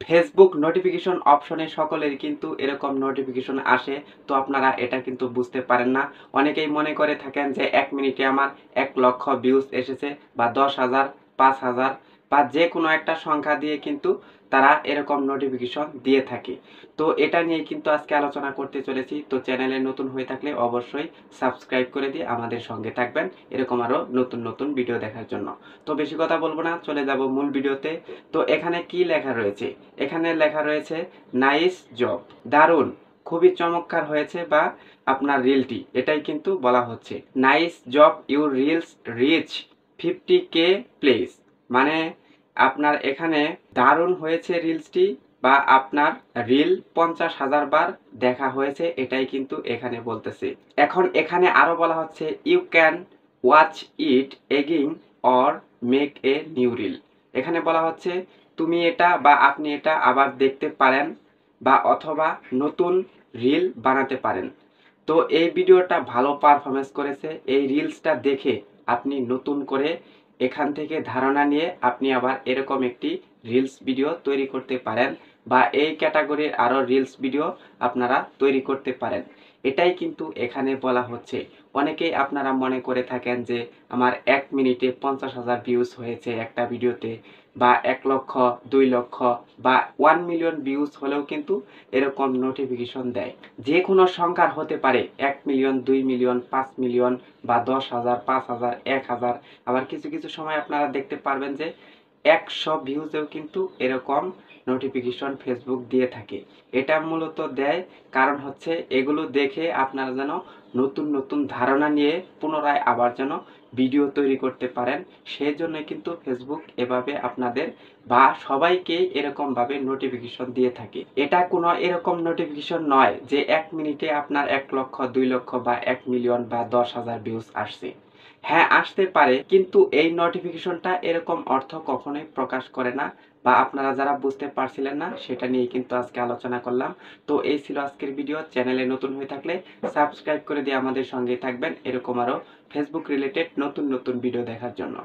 Facebook notification অপশনে সকলেরই কিন্তু এরকম নোটিফিকেশন আসে। তো আপনারা এটা কিন্তু বুঝতে পারেন না। অনেকেই মনে করে থাকেন যে ১ মিনিটে আমার ১ লক্ষ ভিউজ এসেছে বা ১০,০০০, ৫,০০০ বা যেকোনো একটা সংখ্যা দিয়ে কিন্তু তারা এরকম নোটিফিকেশন দিয়ে থাকে। তো এটা নিয়ে কিন্তু আজকে আলোচনা করতে চলেছি। তো চ্যানেলে নতুন হয়ে থাকলে অবশ্যই সাবস্ক্রাইব করে দিয়ে আমাদের সঙ্গে থাকবেন এরকম আরো নতুন নতুন ভিডিও দেখার জন্য। তো বেশি কথা বলবো না, চলে যাব মূল ভিডিওতে। তো এখানে কি লেখা রয়েছে? এখানে লেখা রয়েছে নাইস জব, দারুণ, খুবই চমৎকার হয়েছে বা আপনার রিলটি এটাই কিন্তু বলা হচ্ছে। Nice job, your reels reach 50K plays, মানে আপনার এখানে দারুণ হয়েছে রিলসটি বা আপনার রিল 50,000 বার দেখা হয়েছে, এটাই কিন্তু এখানে বলতেছে। এখন এখানে আরো বলা হচ্ছে you can watch it again or make a new reel. এখানে বলা হচ্ছে তুমি এটা বা আপনি এটা আবার দেখতে পারেন বা অথবা নতুন রিল বানাতে পারেন। তো এই ভিডিওটা ভালো পারফরমেন্স করেছে, এই রিলসটা দেখে আপনি নতুন করে এখান থেকে ধারণা নিয়ে আপনি আবার এরকম একটি রিলস ভিডিও তৈরি করতে পারেন বা এই ক্যাটাগরির আরও রিলস ভিডিও আপনারা তৈরি করতে পারেন। এটাই কিন্তু এখানে বলা হচ্ছে। অনেকেই আপনারা মনে করে থাকেন যে আমার ১ মিনিটে ৫০,০০০ ভিউজ হয়েছে একটা ভিডিওতে বা ১ লক্ষ, ২ লক্ষ বা 1 মিলিয়ন ভিউজ হলেও কিন্তু এরকম নোটিফিকেশন দেয়। যে কোনো সংখ্যার হতে পারে, ১ মিলিয়ন, ২ মিলিয়ন, ৫ মিলিয়ন বা ১০,০০০, ৫,০০০, ১,০০০। আবার কিছু কিছু সময় আপনারা দেখতে পারবেন যে ১০০ ভিউজেও কিন্তু এরকম নোটিফিকেশন ফেসবুক দিয়ে থাকে। এটা মূলত দেয় কারণ হচ্ছে এগুলো দেখে আপনারা যেন নতুন নতুন ধারণা নিয়ে পুনরায় আবার যেন ভিডিও তৈরি করতে পারেন। সেই জন্য কিন্তু ফেসবুক এভাবে আপনাদের বা সবাইকে এরকম ভাবে নোটিফিকেশন দিয়ে থাকে। এটা কোনো এরকম নোটিফিকেশন নয় যে ১ মিনিটে আপনার ১ লক্ষ, ২ লক্ষ বা ১ মিলিয়ন বা ১০,০০০ ভিউজ আসছে। হ্যাঁ, আসতে পারে, কিন্তু এই নোটিফিকেশনটা এরকম অর্থ কখনোই প্রকাশ করে না বা আপনারা যারা বুঝতে পারছিলেন না সেটা নিয়ে কিন্তু আজকে আলোচনা করলাম। তো এই ছিল আজকের ভিডিও। চ্যানেলে নতুন হয়ে থাকলে সাবস্ক্রাইব করে দিয়ে আমাদের সঙ্গেই থাকবেন এরকম আরো ফেসবুক রিলেটেড নতুন নতুন ভিডিও দেখার জন্য।